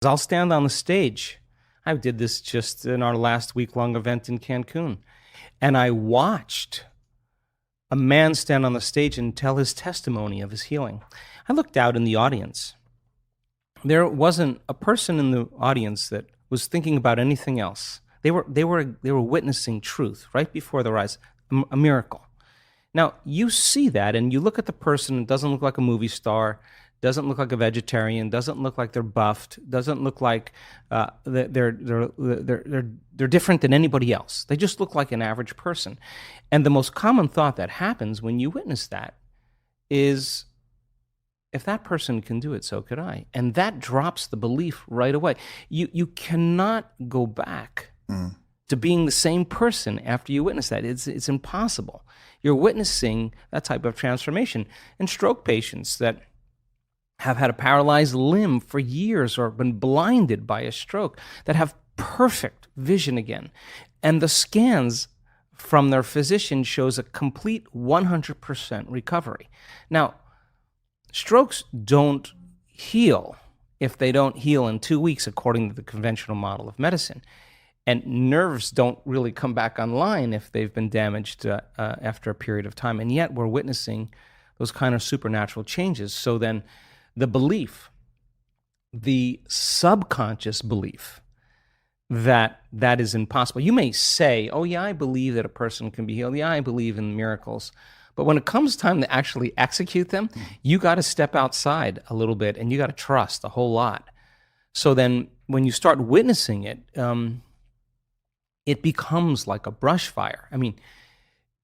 I'll stand on the stage. I did this just in our last week-long event in Cancun. And I watched a man stand on the stage and tell his testimony of his healing. I looked out in the audience. There wasn't a person in the audience that was thinking about anything else. They were witnessing truth right before their eyes, a miracle. Now, you see that and you look at the person, it doesn't look like a movie star, doesn't look like a vegetarian, doesn't look like they're buffed, doesn't look like they're different than anybody else. They just look like an average person. And the most common thought that happens when you witness that is, if that person can do it, so could I. And that drops the belief right away. You cannot go back to being the same person after you witness that. It's impossible. You're witnessing that type of transformation. And stroke patients that have had a paralyzed limb for years or been blinded by a stroke, that have perfect vision again. And the scans from their physician shows a complete 100% recovery. Now, strokes don't heal if they don't heal in 2 weeks, according to the conventional model of medicine. And nerves don't really come back online if they've been damaged after a period of time. And yet we're witnessing those kind of supernatural changes. So then the belief, the subconscious belief that that is impossible. You may say, oh yeah, I believe that a person can be healed. Yeah, I believe in miracles. But when it comes time to actually execute them, you got to step outside a little bit and you got to trust a whole lot. So then when you start witnessing it, it becomes like a brush fire. I mean,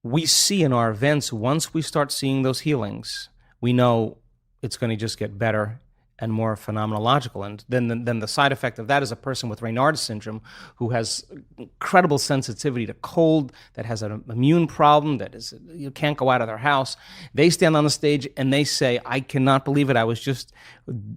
we see in our events, once we start seeing those healings, we know it's going to just get better and more phenomenological. And then the side effect of that is a person with Raynaud's syndrome who has incredible sensitivity to cold, that has an immune problem, that is, you can't go out of their house. They stand on the stage and they say, I cannot believe it. I was just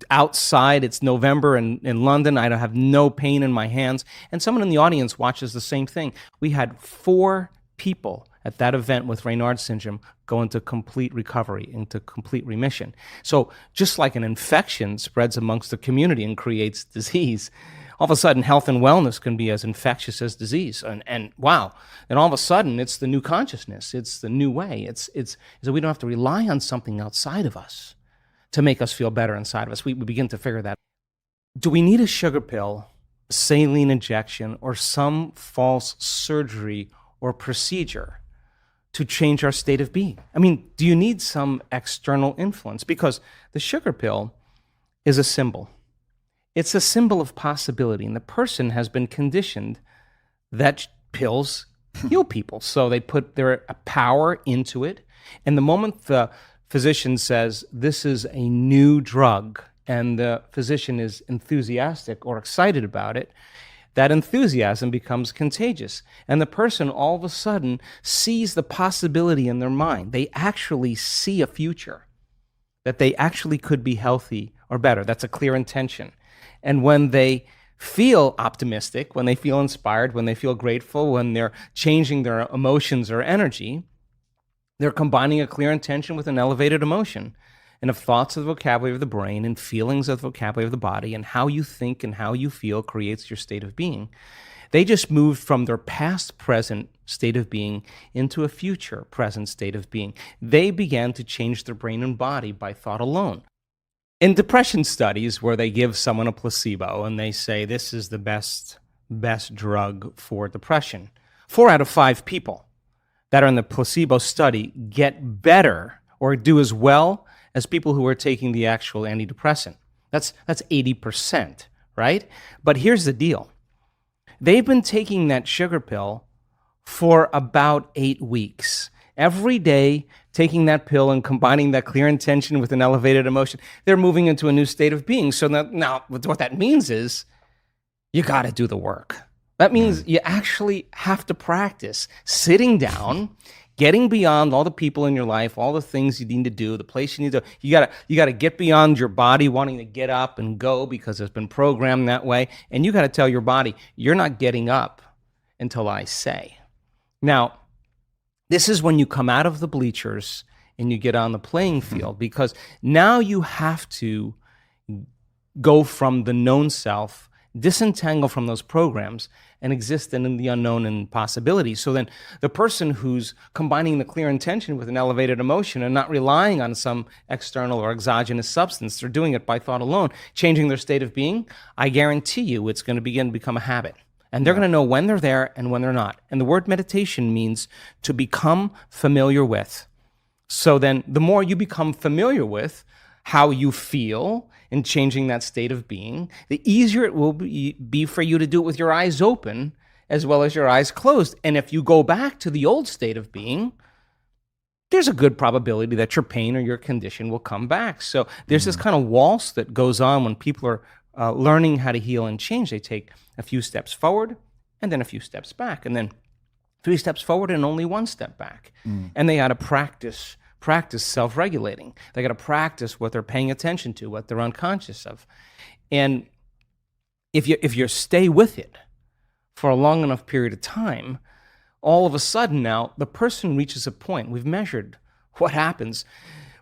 outside. It's November in London. I have no pain in my hands. And someone in the audience watches the same thing. We had 4 people at that event with Raynaud's syndrome go into complete recovery, into complete remission. So just like an infection spreads amongst the community and creates disease, all of a sudden health and wellness can be as infectious as disease. And wow, and all of a sudden it's the new consciousness, it's the new way. It's so we don't have to rely on something outside of us to make us feel better inside of us. We begin to figure that. Do we need a sugar pill, saline injection, or some false surgery or procedure to change our state of being? I mean, do you need some external influence? Because the sugar pill is a symbol. It's a symbol of possibility, and the person has been conditioned that pills heal people. So they put their power into it, and the moment the physician says, this is a new drug, and the physician is enthusiastic or excited about it, that enthusiasm becomes contagious. And the person all of a sudden sees the possibility in their mind. They actually see a future, that they actually could be healthy or better. That's a clear intention. And when they feel optimistic, when they feel inspired, when they feel grateful, when they're changing their emotions or energy, they're combining a clear intention with an elevated emotion. And if thoughts are the vocabulary of the brain and feelings are the vocabulary of the body, and how you think and how you feel creates your state of being, they just moved from their past present state of being into a future present state of being. They began to change their brain and body by thought alone. In depression studies where they give someone a placebo and they say this is the best drug for depression, 4 out of 5 people that are in the placebo study get better or do as well as people who are taking the actual antidepressant. That's 80%, right? But here's the deal. They've been taking that sugar pill for about 8 weeks. Every day, taking that pill and combining that clear intention with an elevated emotion, they're moving into a new state of being. So now what that means is you got to do the work. That means you actually have to practice sitting down, getting beyond all the people in your life, all the things you need to do, the place you need to, you gotta get beyond your body wanting to get up and go because it's been programmed that way. And you gotta tell your body, you're not getting up until I say. Now, this is when you come out of the bleachers and you get on the playing field, because now you have to go from the known self, disentangle from those programs, and exist in the unknown and possibility. So then the person who's combining the clear intention with an elevated emotion and not relying on some external or exogenous substance, they're doing it by thought alone, changing their state of being, I guarantee you it's going to begin to become a habit. And they're going to know when they're there and when they're not. And the word meditation means to become familiar with. So then the more you become familiar with how you feel in changing that state of being, the easier it will be for you to do it with your eyes open as well as your eyes closed. And if you go back to the old state of being, there's a good probability that your pain or your condition will come back. So there's this kind of waltz that goes on when people are learning how to heal and change. They take a few steps forward and then a few steps back, and then 3 steps forward and only 1 step back. And they got to practice self-regulating. They got to practice what they're paying attention to, what they're unconscious of. And if you stay with it for a long enough period of time, all of a sudden now the person reaches a point, we've measured what happens,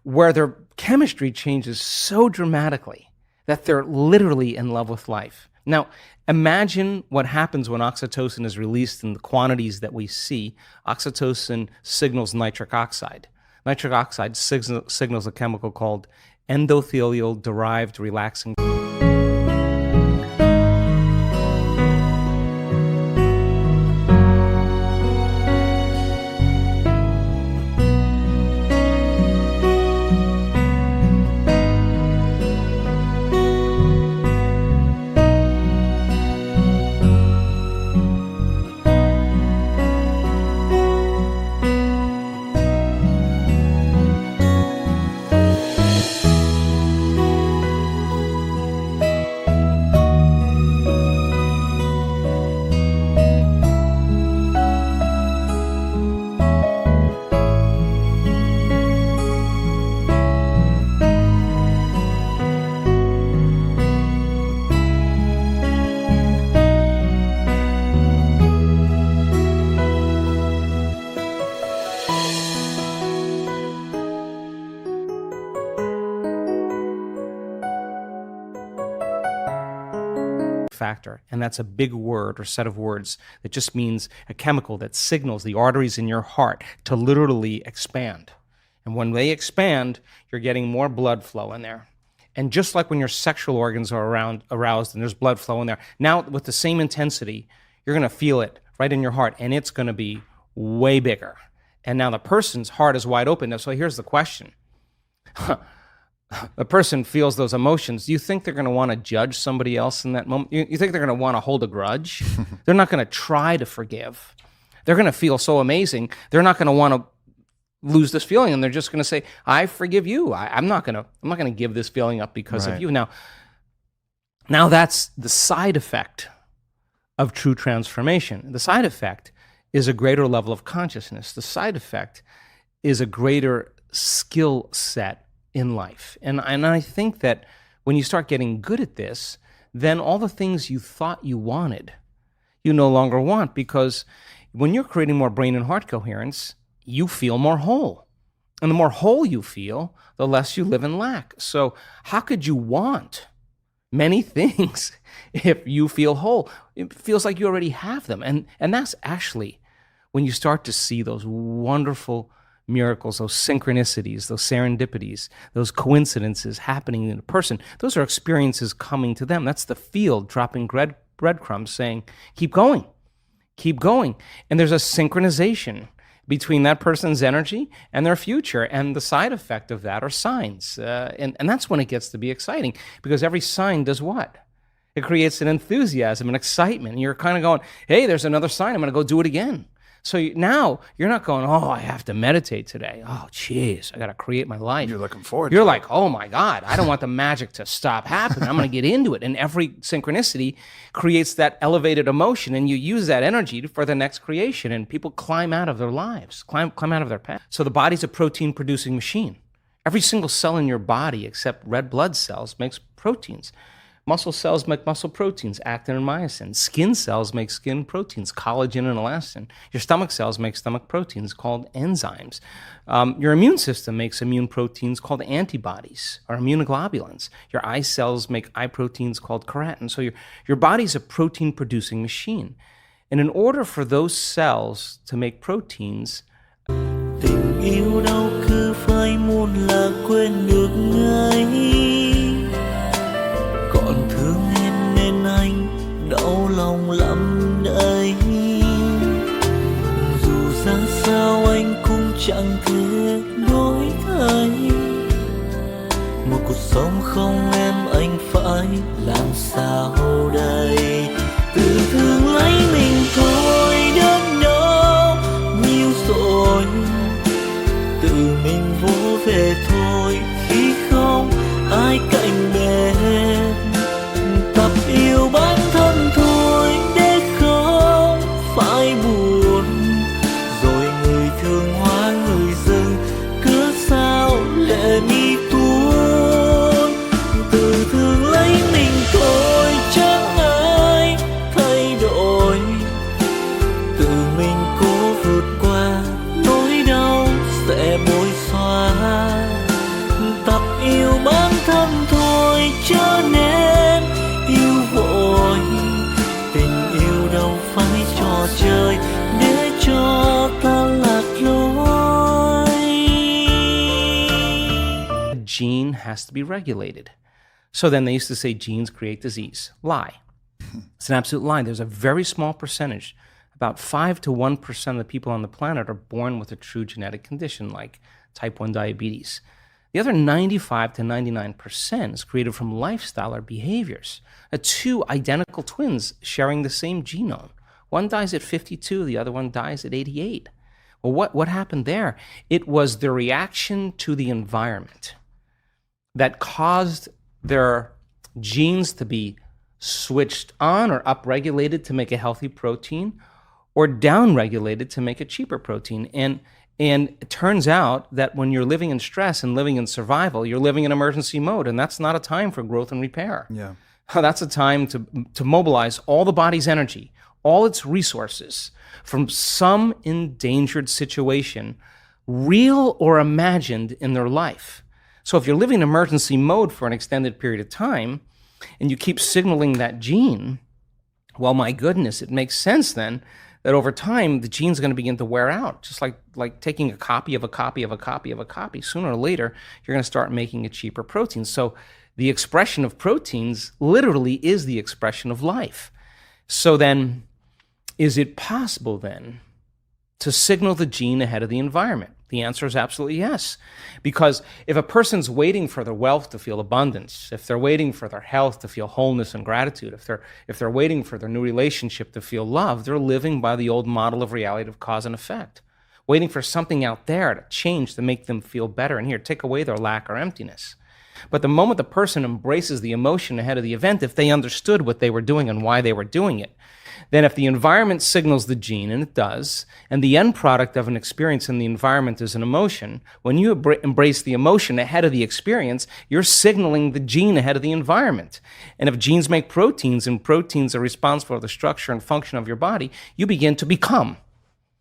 where their chemistry changes so dramatically that they're literally in love with life. Now, imagine what happens when oxytocin is released in the quantities that we see. Oxytocin signals nitric oxide. Nitric oxide signals a chemical called endothelial-derived relaxing. Factor, and that's a big word or set of words that just means a chemical that signals the arteries in your heart to literally expand. And when they expand, you're getting more blood flow in there. And just like when your sexual organs are aroused and there's blood flow in there, now with the same intensity, you're going to feel it right in your heart, and it's going to be way bigger. And now the person's heart is wide open. Now, so here's the question. The person feels those emotions. Do you think they're going to want to judge somebody else in that moment? You think they're going to want to hold a grudge? They're not going to try to forgive. They're going to feel so amazing. They're not going to want to lose this feeling, and they're just going to say, "I forgive you. I'm not going to give this feeling up because of you." Now that's the side effect of true transformation. The side effect is a greater level of consciousness. The side effect is a greater skill set in life. And I think that when you start getting good at this, then all the things you thought you wanted, you no longer want, because when you're creating more brain and heart coherence, you feel more whole. And the more whole you feel, the less you live in lack. So how could you want many things if you feel whole? It feels like you already have them. And that's actually when you start to see those wonderful miracles, those synchronicities, those serendipities, those coincidences happening in a person. Those are experiences coming to them. That's the field dropping breadcrumbs saying, keep going, keep going. And there's a synchronization between that person's energy and their future. And the side effect of that are signs. And that's when it gets to be exciting, because every sign does what? It creates an enthusiasm, an excitement. And you're kind of going, hey, there's another sign. I'm going to go do it again. So now you're not going, oh, I have to meditate today. Oh, geez, I got to create my life. You're looking forward to it. You're like, oh my God, I don't want the magic to stop happening. I'm going to get into it. And every synchronicity creates that elevated emotion, and you use that energy for the next creation. And people climb out of their lives, climb out of their path. So the body's a protein-producing machine. Every single cell in your body except red blood cells makes proteins. Muscle cells make muscle proteins, actin and myosin. Skin cells make skin proteins, collagen and elastin. Your stomach cells make stomach proteins called enzymes. Your immune system makes immune proteins called antibodies or immunoglobulins. Your eye cells make eye proteins called keratin. So your body's a protein-producing machine. And in order for those cells to make proteins, tình yêu đâu cứ phải muốn là quên được ngay, còn thương em nên anh đau lòng lắm đây. Dù ra sao anh cũng chẳng thể đổi thay, một cuộc sống không em anh phải làm sao đây. Tự thương lấy mình thôi đớn đau nhiều rồi, tự mình vỗ về thôi khi không ai cạnh bên. Tập yêu bản thân thôi để không phải buồn, rồi người thương hoa người rừng cớ sao lệ mi tuôn. Tự thương lấy mình thôi chẳng ai thay đổi, tự mình cố vượt qua nỗi đau sẽ bối xóa. Tập yêu bản thân thôi cho nên yêu vội, tình yêu đâu phải trò chơi để cho ta lạc lối. gene has to be regulated. So then they used to say genes create disease. Lie. It's an absolute lie. There's a very small percentage, about 5 to 1% of the people on the planet are born with a true genetic condition like type 1 diabetes. The other 95 to 99% is created from lifestyle or behaviors. Two identical twins sharing the same genome. One dies at 52, the other one dies at 88. Well, what happened there? It was the reaction to the environment that caused their genes to be switched on or upregulated to make a healthy protein, or downregulated to make a cheaper protein. And it turns out that when you're living in stress and living in survival, you're living in emergency mode, and that's not a time for growth and repair. Yeah. That's a time to mobilize all the body's energy, all its resources from some endangered situation, real or imagined, in their life. So if you're living in emergency mode for an extended period of time, and you keep signaling that gene, well, my goodness, it makes sense then that over time, the gene's going to begin to wear out, just like taking a copy of a copy of a copy of a copy. Sooner or later, you're going to start making a cheaper protein. So the expression of proteins literally is the expression of life. So then, is it possible then to signal the gene ahead of the environment? The answer is absolutely yes. Because if a person's waiting for their wealth to feel abundance, if they're waiting for their health to feel wholeness and gratitude, if they're waiting for their new relationship to feel love, they're living by the old model of reality of cause and effect, waiting for something out there to change to make them feel better. And here, take away their lack or emptiness. But the moment the person embraces the emotion ahead of the event, if they understood what they were doing and why they were doing it, then if the environment signals the gene, and it does, and the end product of an experience in the environment is an emotion, when you embrace the emotion ahead of the experience, you're signaling the gene ahead of the environment. And if genes make proteins, and proteins are responsible for the structure and function of your body, you begin to become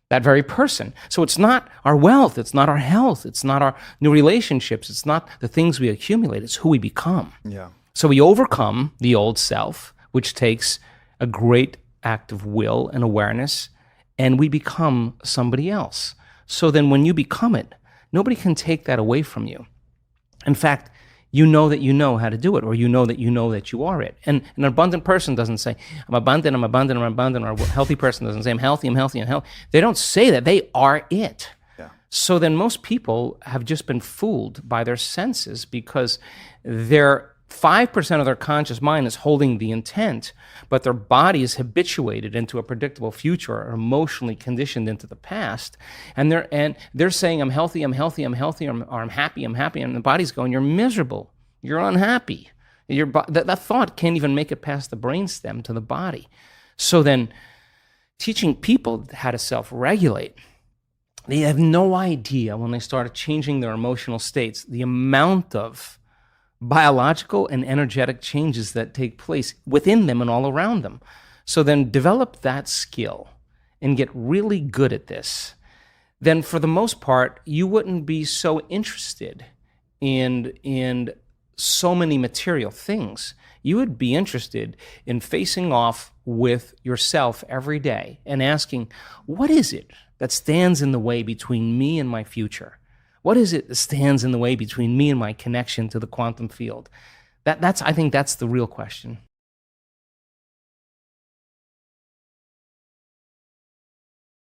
that very person. So it's not our wealth, it's not our health, it's not our new relationships, it's not the things we accumulate, it's who we become. Yeah. So we overcome the old self, which takes a great act of will and awareness, and we become somebody else. So then when you become it, nobody can take that away from you. In fact, you know that you know how to do it, or you know that you are it. And an abundant person doesn't say, I'm abundant, I'm abundant, I'm abundant, or a healthy person doesn't say, I'm healthy, I'm healthy, I'm healthy. They don't say that, they are it. Yeah. So then most people have just been fooled by their senses, because they're 5% of their conscious mind is holding the intent, but their body is habituated into a predictable future, or emotionally conditioned into the past. And they're saying, I'm healthy, I'm healthy, I'm healthy, or I'm happy, I'm happy. And the body's going, you're miserable, you're unhappy. That thought can't even make it past the brainstem to the body. So then teaching people how to self-regulate, they have no idea when they start changing their emotional states, the amount of biological and energetic changes that take place within them and all around them. So then develop that skill and get really good at this. Then for the most part, you wouldn't be so interested in so many material things. You would be interested in facing off with yourself every day and asking, what is it that stands in the way between me and my future? What is it that stands in the way between me and my connection to the quantum field? I think that's the real question.